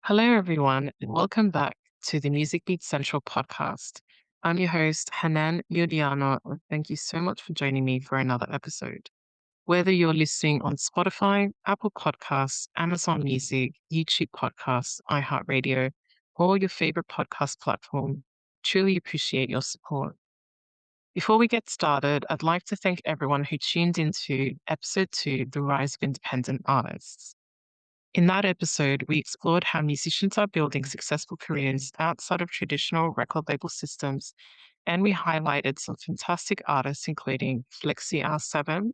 Hello, everyone, and welcome back to the Music Beat Central podcast. I'm your host, Hanan Yudiano, and thank you so much for joining me for another episode. Whether you're listening on Spotify, Apple Podcasts, Amazon Music, YouTube Podcasts, iHeartRadio, or your favorite podcast platform, truly appreciate your support. Before we get started, I'd like to thank everyone who tuned into episode 2, The Rise of Independent Artists. In that episode, we explored how musicians are building successful careers outside of traditional record label systems, and we highlighted some fantastic artists, including Flexi R7,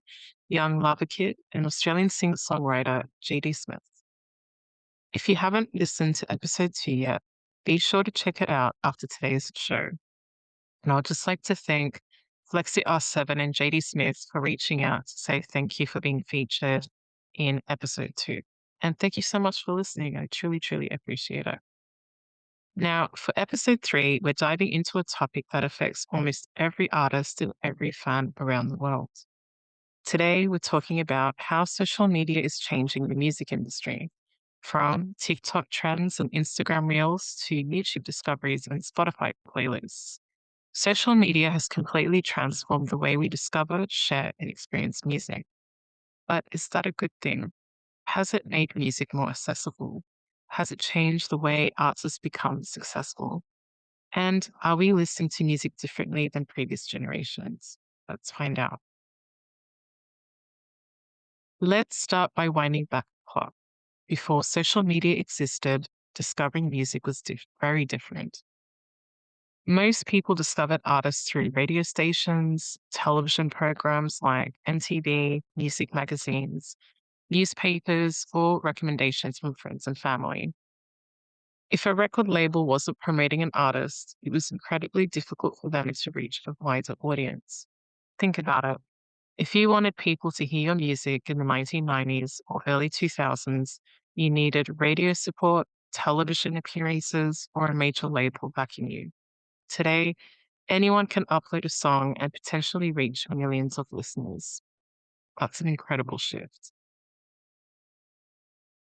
Young Lava Kid, and Australian singer-songwriter JD Smith. If you haven't listened to episode 2 yet, be sure to check it out after today's show. And I'd just like to thank Flexi R7 and JD Smith for reaching out to say thank you for being featured in episode 2. And thank you so much for listening. I truly, truly appreciate it. Now, for episode 3, we're diving into a topic that affects almost every artist and every fan around the world. Today, we're talking about how social media is changing the music industry, from TikTok trends and Instagram reels to YouTube discoveries and Spotify playlists. Social media has completely transformed the way we discover, share, and experience music. But is that a good thing? Has it made music more accessible? Has it changed the way artists become successful? And are we listening to music differently than previous generations? Let's find out. Let's start by winding back the clock. Before social media existed, discovering music was very different. Most people discovered artists through radio stations, television programs like MTV, music magazines, newspapers, or recommendations from friends and family. If a record label wasn't promoting an artist, it was incredibly difficult for them to reach a wider audience. Think about it. If you wanted people to hear your music in the 1990s or early 2000s, you needed radio support, television appearances, or a major label backing you. Today, anyone can upload a song and potentially reach millions of listeners. That's an incredible shift.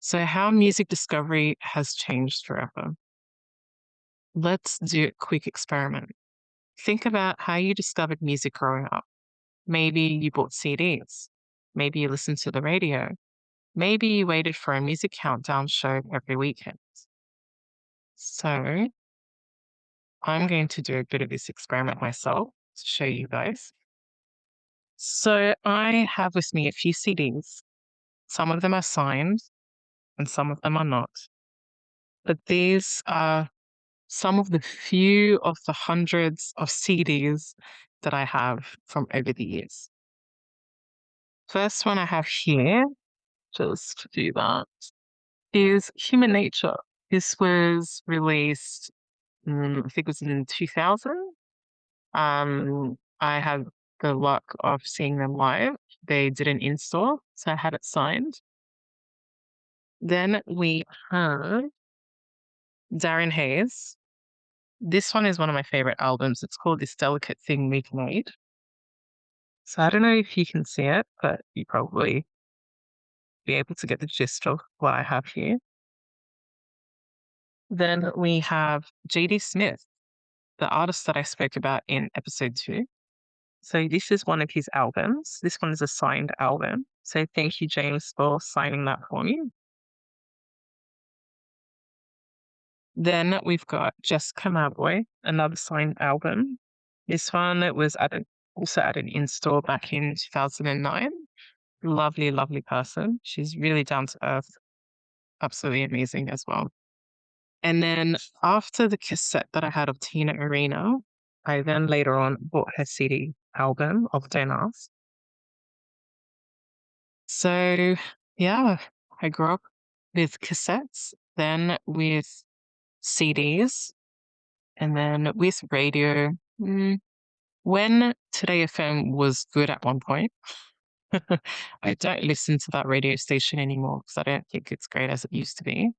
So, how music discovery has changed forever. Let's do a quick experiment. Think about how you discovered music growing up. Maybe you bought CDs. Maybe you listened to the radio. Maybe you waited for a music countdown show every weekend. So, I'm going to do a bit of this experiment myself to show you guys. So, I have with me a few CDs. Some of them are signed and some of them are not. But these are some of the few of the hundreds of CDs that I have from over the years. First one I have here, just to do that, is Human Nature. This was released, I think it was in 2000. I had the luck of seeing them live. They did an in-store, so I had it signed. Then we have Darren Hayes. This one is one of my favorite albums. It's called This Delicate Thing We've Made. So I don't know if you can see it, but you probably be able to get the gist of what I have here. Then we have JD Smith, the artist that I spoke about in episode 2. So this is one of his albums. This one is a signed album. So thank you, James, for signing that for me. Then we've got Jessica Mauboy, another signed album. This one was also at an in-store back in 2009. Lovely, lovely person. She's really down to earth. Absolutely amazing as well. And then after the cassette that I had of Tina Arena, I then later on bought her CD album of Tenors. So yeah, I grew up with cassettes, then with CDs, and then with radio. When Today FM was good at one point, I don't listen to that radio station anymore because I don't think it's great as it used to be.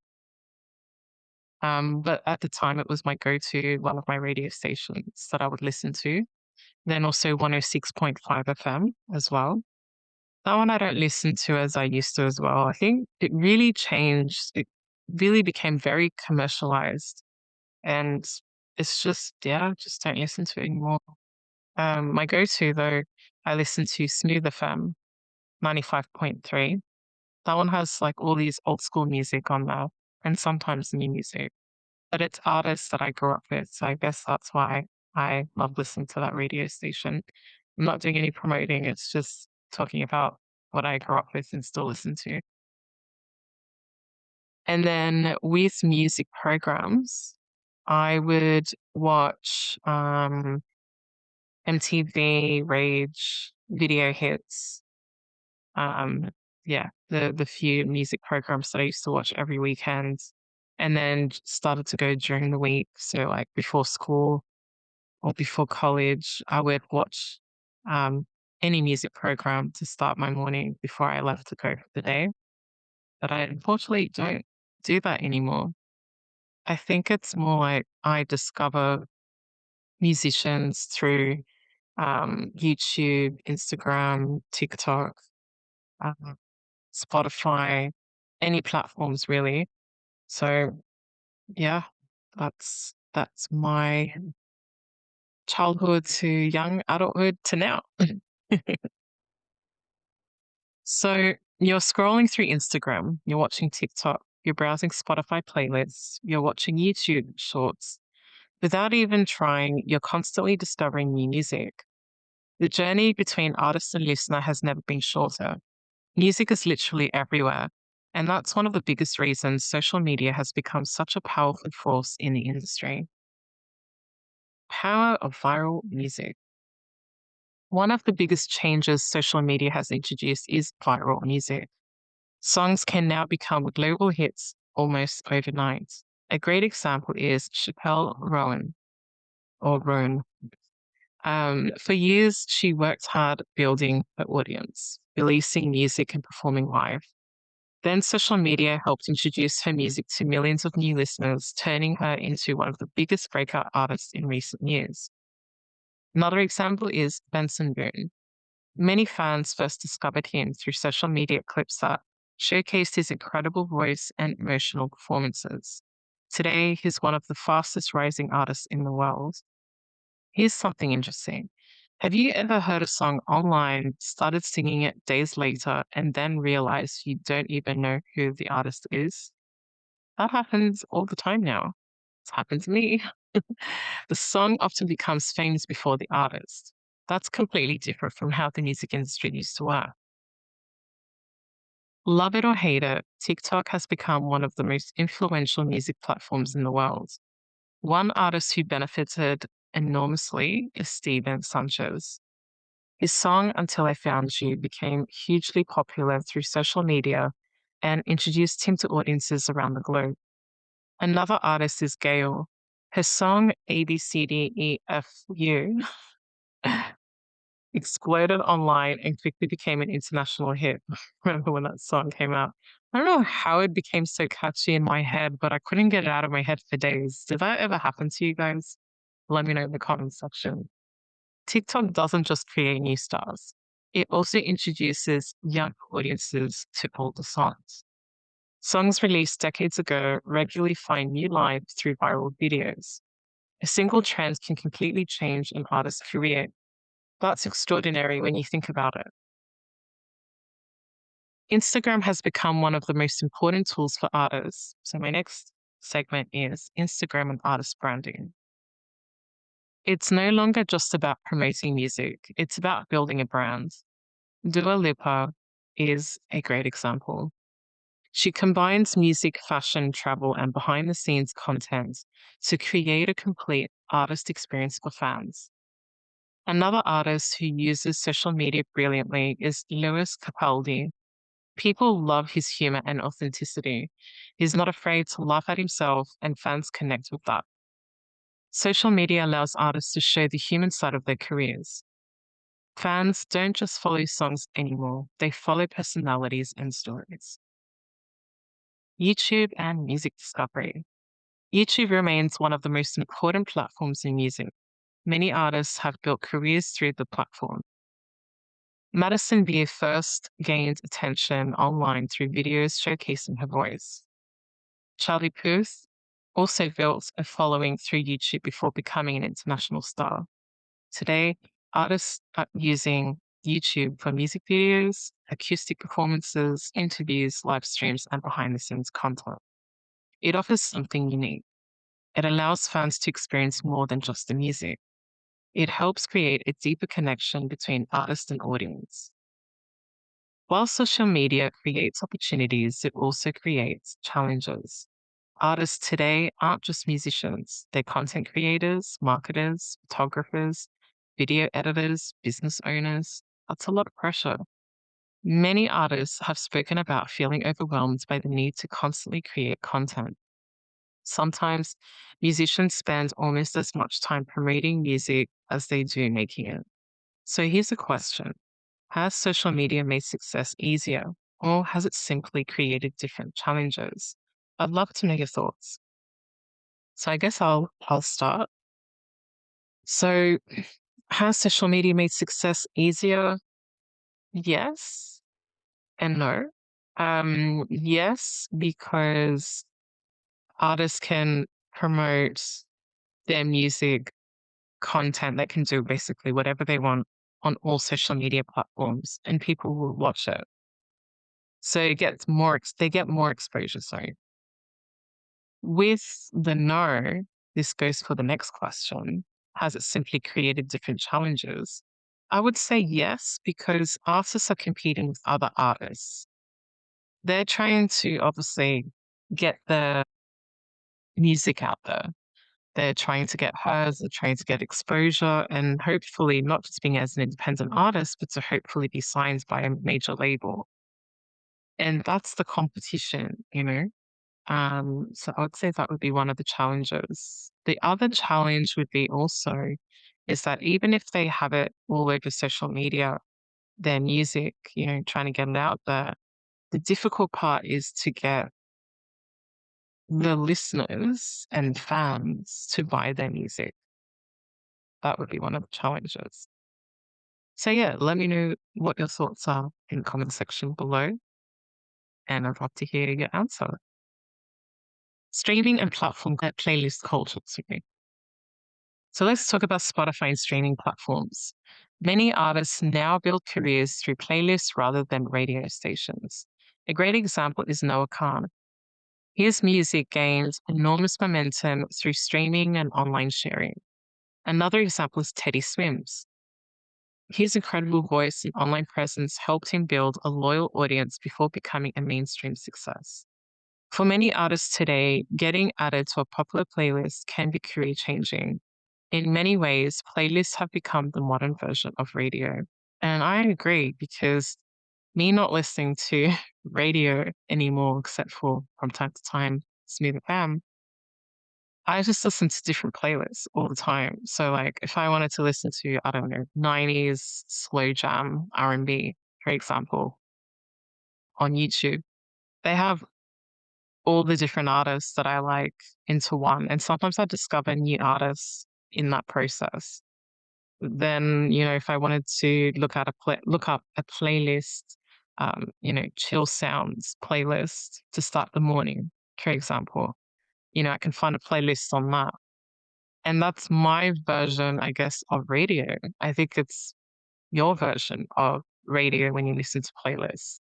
But at the time, it was my go-to, one of my radio stations that I would listen to. Then also 106.5 FM as well. That one I don't listen to as I used to as well. I think it really changed. really became very commercialized. And it's just, yeah, just don't listen to it anymore. My go-to though, I listen to Smooth FM 95.3. That one has like all these old school music on there and sometimes new music, but it's artists that I grew up with. So I guess that's why I love listening to that radio station. I'm not doing any promoting. It's just talking about what I grew up with and still listen to. And then with music programs, I would watch MTV, Rage, Video Hits. Um, yeah, the few music programs that I used to watch every weekend, and then started to go during the week. So like before school or before college, I would watch um, any music program to start my morning before I left to go for the day. But I unfortunately don't do that anymore. I think it's more like I discover musicians through YouTube, Instagram, TikTok, um, Spotify, any platforms really. So yeah, that's my childhood to young adulthood to now. So you're scrolling through Instagram, you're watching TikTok, you're browsing Spotify playlists, you're watching YouTube shorts. Without even trying, you're constantly discovering new music. The journey between artist and listener has never been shorter. Music is literally everywhere. And that's one of the biggest reasons social media has become such a powerful force in the industry. Power of viral music. One of the biggest changes social media has introduced is viral music. Songs can now become global hits almost overnight. A great example is Chappelle Roan or Roan. For years, she worked hard building her audience, releasing music and performing live. Then social media helped introduce her music to millions of new listeners, turning her into one of the biggest breakout artists in recent years. Another example is Benson Boone. Many fans first discovered him through social media clips that showcased his incredible voice and emotional performances. Today, he's one of the fastest rising artists in the world. Here's something interesting. Have you ever heard a song online, started singing it days later, and then realized you don't even know who the artist is? That happens all the time now. It's happened to me. The song often becomes famous before the artist. That's completely different from how the music industry used to work. Love it or hate it, TikTok has become one of the most influential music platforms in the world. One artist who benefited enormously is Steven Sanchez. His song Until I Found You became hugely popular through social media and introduced him to audiences around the globe. Another artist is Gail. Her song ABCDEFU exploded online and quickly became an international hit. Remember when that song came out? I don't know how it became so catchy in my head, but I couldn't get it out of my head for days. Did that ever happen to you guys? Let me know in the comment section. TikTok doesn't just create new stars, it also introduces young audiences to older songs. Songs released decades ago regularly find new lives through viral videos. A single trend can completely change an artist's career. That's extraordinary when you think about it. Instagram has become one of the most important tools for artists. So, my next segment is Instagram and artist branding. It's no longer just about promoting music, it's about building a brand. Dua Lipa is a great example. She combines music, fashion, travel, and behind the scenes content to create a complete artist experience for fans. Another artist who uses social media brilliantly is Lewis Capaldi. People love his humor and authenticity. He's not afraid to laugh at himself, and fans connect with that. Social media allows artists to show the human side of their careers. Fans don't just follow songs anymore, they follow personalities and stories. YouTube and music discovery. YouTube remains one of the most important platforms in music. Many artists have built careers through the platform. Madison Beer first gained attention online through videos showcasing her voice. Charlie Puth also built a following through YouTube before becoming an international star. Today, artists are using YouTube for music videos, acoustic performances, interviews, live streams, and behind the scenes content. It offers something unique. It allows fans to experience more than just the music. It helps create a deeper connection between artist and audience. While social media creates opportunities, it also creates challenges. Artists today aren't just musicians, they're content creators, marketers, photographers, video editors, business owners. That's a lot of pressure. Many artists have spoken about feeling overwhelmed by the need to constantly create content. Sometimes musicians spend almost as much time promoting music as they do making it. So here's a question. Has social media made success easier, or has it simply created different challenges? I'd love to know your thoughts. So I guess I'll start. So has social media made success easier? Yes and no. Yes, because artists can promote their music content. They can do basically whatever they want on all social media platforms, and people will watch it. So it gets more. They get more exposure. Sorry. With the no, this goes for the next question. Has it simply created different challenges? I would say yes, because artists are competing with other artists. They're trying to obviously get their music out there. They're trying to get hers, they're trying to get exposure, and hopefully not just being as an independent artist, but to hopefully be signed by a major label. And that's the competition. So I would say that would be one of the challenges. The other challenge would be also is that even if they have it all over social media, their music, trying to get it out there, the difficult part is to get the listeners and fans to buy their music. That would be one of the challenges. So yeah, let me know what your thoughts are in the comment section below, and I'd love to hear your answer. Streaming and platform playlist culture. Okay. So let's talk about Spotify and streaming platforms. Many artists now build careers through playlists rather than radio stations. A great example is Noah Khan. His music gained enormous momentum through streaming and online sharing. Another example is Teddy Swims. His incredible voice and online presence helped him build a loyal audience before becoming a mainstream success. For many artists today, getting added to a popular playlist can be career changing. In many ways, playlists have become the modern version of radio. And I agree because me not listening to radio anymore, except for from time to time, Smooth FM, I just listen to different playlists all the time. So like if I wanted to listen to, I don't know, 90s slow jam R&B, for example, on YouTube, they have all the different artists that I like into one. And sometimes I discover new artists in that process. Then, if I wanted to look up a playlist, chill sounds playlist to start the morning, for example, I can find a playlist on that. And that's my version, I guess, of radio. I think it's your version of radio when you listen to playlists.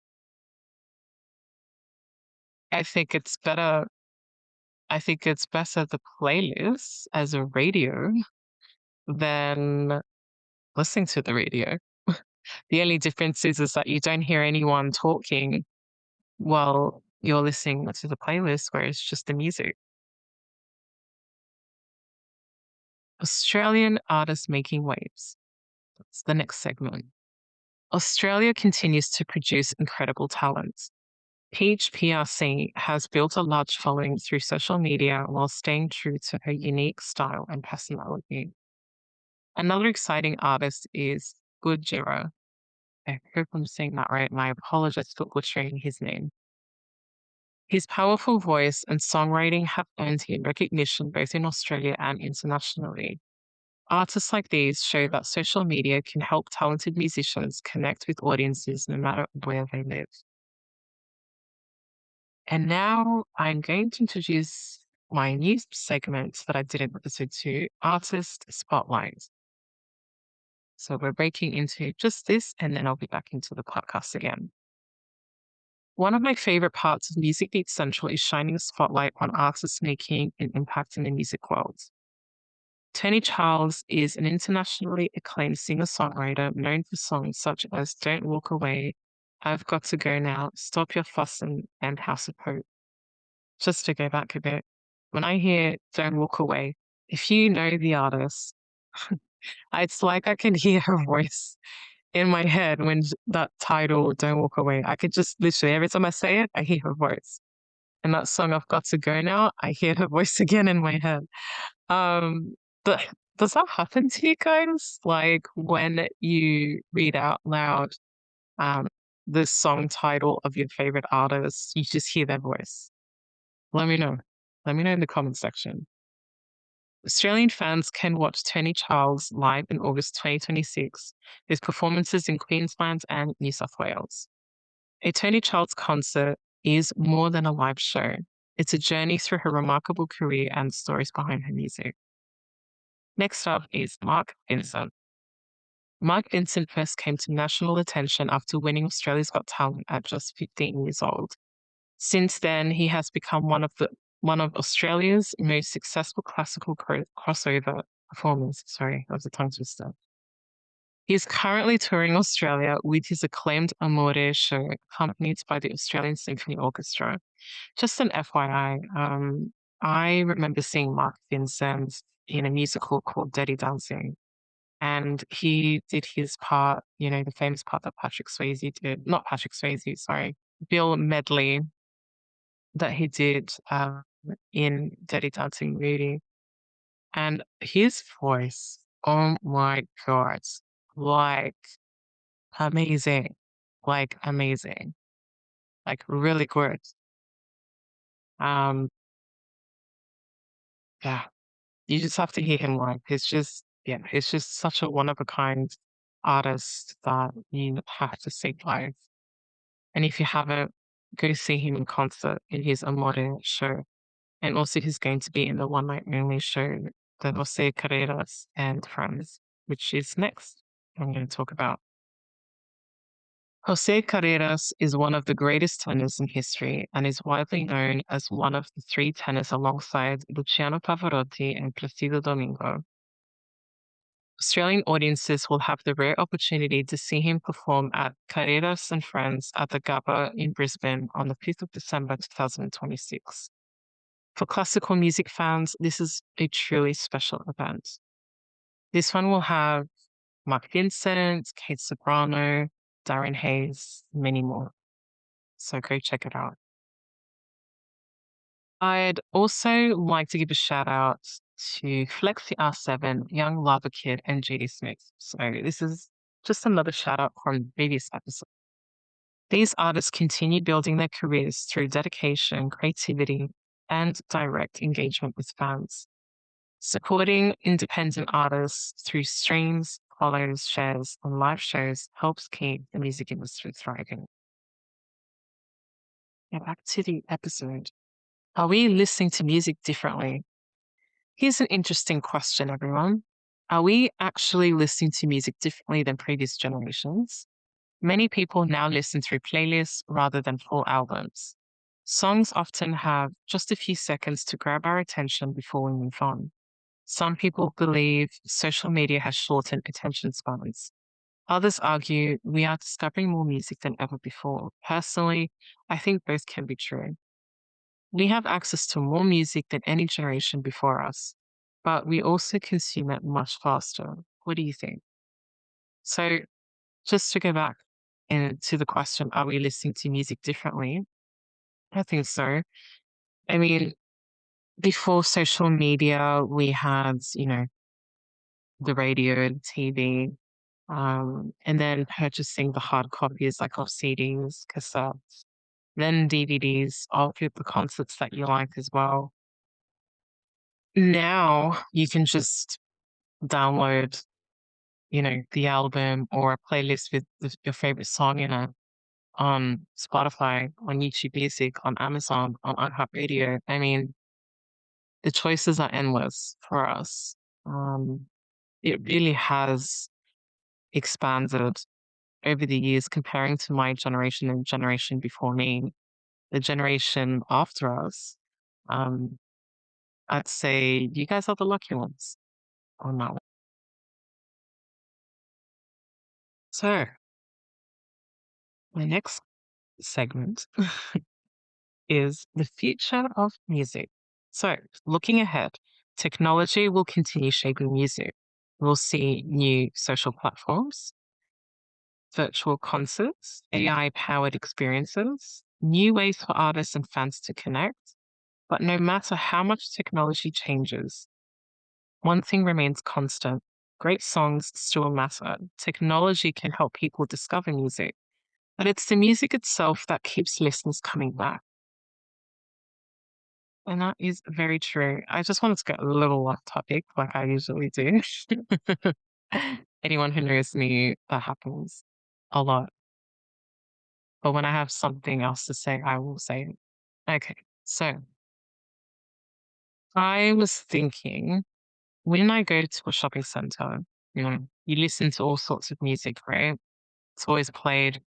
I think it's better. I think it's better the playlist as a radio than listening to the radio. The only difference is that you don't hear anyone talking while you're listening to the playlist, where it's just the music. Australian artists making waves. That's the next segment. Australia continues to produce incredible talent. Peach PRC has built a large following through social media while staying true to her unique style and personality. Another exciting artist is Gujira. I hope I'm saying that right, and I apologize for butchering his name. His powerful voice and songwriting have earned him recognition both in Australia and internationally. Artists like these show that social media can help talented musicians connect with audiences no matter where they live. And now I'm going to introduce my new segment that I did in episode 2, Artist Spotlight. So we're breaking into just this, and then I'll be back into the podcast again. One of my favorite parts of Music Beat Central is shining a spotlight on artists making an impact in the music world. Toni Childs is an internationally acclaimed singer-songwriter known for songs such as Don't Walk Away, I've Got to Go Now, Stop Your Fussing, and House of Hope. Just to go back a bit, when I hear Don't Walk Away, if you know the artist, it's like I can hear her voice in my head when that title, Don't Walk Away. I could just literally, every time I say it, I hear her voice. And that song, I've Got to Go Now, I hear her voice again in my head. Um, but does that happen to you guys? Like when you read out loud um, the song title of your favorite artist, you just hear their voice? Let me know. Let me know in the comment section. Australian fans can watch Toni Childs live in August 2026 with performances in Queensland and New South Wales. A Toni Childs concert is more than a live show. It's a journey through her remarkable career and stories behind her music. Next up is Mark Vincent. Mark Vincent first came to national attention after winning Australia's Got Talent at just 15 years old. Since then, he has become one of Australia's most successful classical crossover performers. Sorry, that was a tongue twister. He is currently touring Australia with his acclaimed Amoré show, accompanied by the Australian Symphony Orchestra. Just an FYI, I remember seeing Mark Vincent in a musical called Dirty Dancing, and he did his part, the famous part that Patrick Swayze did. Not Patrick Swayze, sorry, Bill Medley that he did in Dirty Dancing movie. And his voice, oh my God, like amazing, amazing, like really good. Um, yeah, you just have to hear him live. He's just such a one of a kind artist that you have to see live. And if you haven't, go see him in concert in his Amore show. And also he's going to be in the one night only show, the José Carreras and Friends, which is next I'm going to talk about. José Carreras is one of the greatest tenors in history and is widely known as one of the three tenors alongside Luciano Pavarotti and Placido Domingo. Australian audiences will have the rare opportunity to see him perform at Carreras and Friends at the Gabba in Brisbane on the 5th of December 2026. For classical music fans, this is a truly special event. This one will have Mark Vincent, Kate Sobrano, Darren Hayes, many more. So go check it out. I'd also like to give a shout out to Flexi R7, Young Lava Kid, and JD Smith. So this is just another shout out from the previous episode. These artists continue building their careers through dedication, creativity, and direct engagement with fans. Supporting independent artists through streams, follows, shares, and live shows helps keep the music industry thriving. Now back to the episode. Are we listening to music differently? Here's an interesting question, everyone. Are we actually listening to music differently than previous generations? Many people now listen through playlists rather than full albums. Songs often have just a few seconds to grab our attention before we move on. Some people believe social media has shortened attention spans. Others argue we are discovering more music than ever before. Personally, I think both can be true. We have access to more music than any generation before us, but we also consume it much faster. What do you think? So, just to go back to the question, are we listening to music differently? I think so. I mean, before social media, we had, the radio and TV, and then purchasing the hard copies like of CDs, cassettes, then DVDs of the concerts that you like as well. Now you can just download, the album or a playlist with your favorite song in it on Spotify, on YouTube Music, on Amazon, on iHeartRadio. I mean, the choices are endless for us. Um, it really has expanded over the years comparing to my generation and generation before me, the generation after us. Um, I'd say you guys are the lucky ones on that one. So, my next segment is the future of music. So, looking ahead, technology will continue shaping music. We'll see new social platforms, virtual concerts, AI powered experiences, new ways for artists and fans to connect. But no matter how much technology changes, one thing remains constant. Great songs still matter. Technology can help people discover music, but it's the music itself that keeps listeners coming back. And that is very true. I just wanted to get a little off topic, like I usually do. Anyone who knows me, that happens a lot. But when I have something else to say, I will say it. Okay, so I was thinking when I go to a shopping center, you listen to all sorts of music, right? It's always played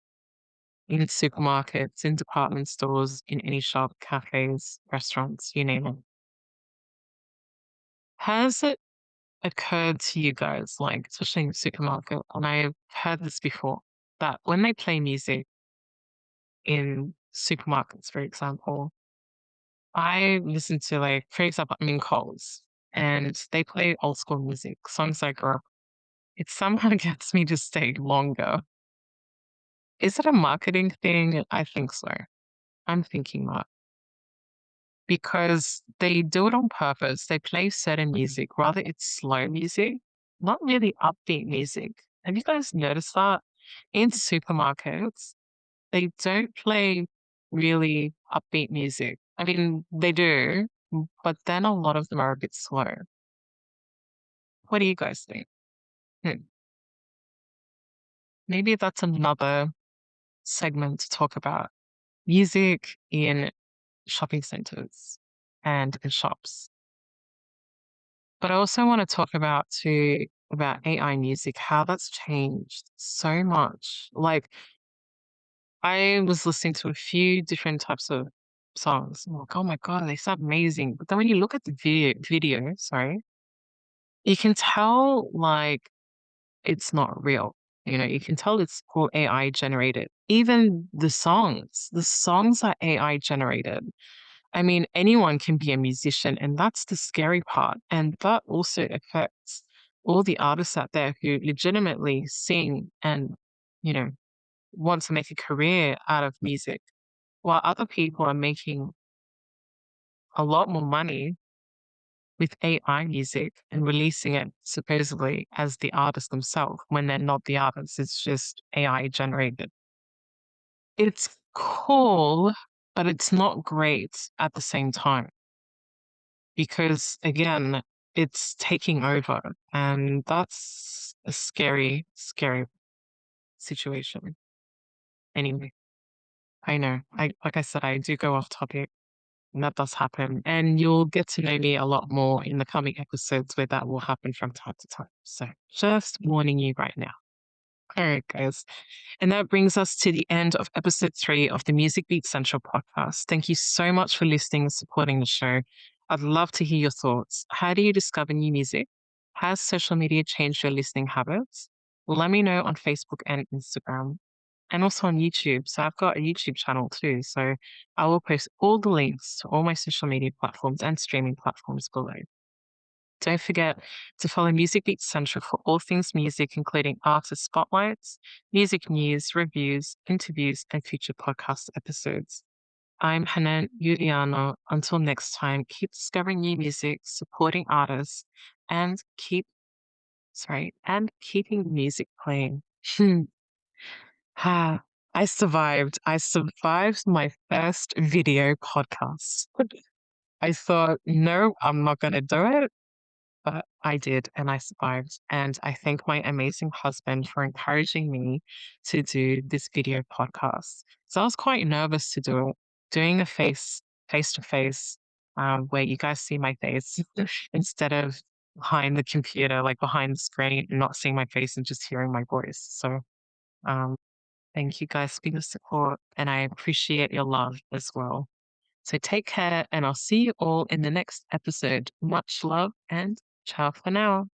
in supermarkets, in department stores, in any shop, cafes, restaurants, you name it. Has it occurred to you guys, like, especially in the supermarket, and I've heard this before, that when they play music in supermarkets, for example, I listen to, like, for example, I'm in Coles and they play old school music, songs I grew up. It somehow gets me to stay longer. Is it a marketing thing? I think so. I'm thinking that because they do it on purpose. They play certain music, rather it's slow music, not really upbeat music. Have you guys noticed that? In supermarkets, they don't play really upbeat music. I mean, they do, but then a lot of them are a bit slow. What do you guys think? Hmm. Maybe that's another segment to talk about music in shopping centers and in shops. But I also want to talk about too about AI music, how that's changed so much. Like I was listening to a few different types of songs. I'm like, oh my God, they sound amazing. But then when you look at the video, sorry, you can tell like it's not real. You can tell it's all AI generated. Even the songs are AI generated. I mean, anyone can be a musician, and that's the scary part. And that also affects all the artists out there who legitimately sing and, you know, want to make a career out of music, while other people are making a lot more money with AI music and releasing it supposedly as the artist themselves when they're not the artist. It's just AI generated. It's cool, but it's not great at the same time. Because again, it's taking over and that's a scary, scary situation. Anyway, I know. Like I said, I do go off topic and that does happen. And you'll get to know me a lot more in the coming episodes where that will happen from time to time. So just warning you right now. All right, guys. And that brings us to the end of episode 3 of the Music Beat Central podcast. Thank you so much for listening and supporting the show. I'd love to hear your thoughts. How do you discover new music? Has social media changed your listening habits? Let me know on Facebook and Instagram and also on YouTube. So I've got a YouTube channel too. So I will post all the links to all my social media platforms and streaming platforms below. Don't forget to follow Music Beat Central for all things music, including artist spotlights, music news, reviews, interviews, and future podcast episodes. I'm Hanan Yuliano. Until next time, keep discovering new music, supporting artists, and keeping music playing. Ah, I survived. I survived my first video podcast. I thought, no, I'm not going to do it. but I did and I survived. And I thank my amazing husband for encouraging me to do this video podcast. So I was quite nervous to do it, doing a face to face, where you guys see my face instead of behind the computer, like behind the screen, not seeing my face and just hearing my voice. So um, thank you guys for your support and I appreciate your love as well. So take care and I'll see you all in the next episode. Much love and ciao for now.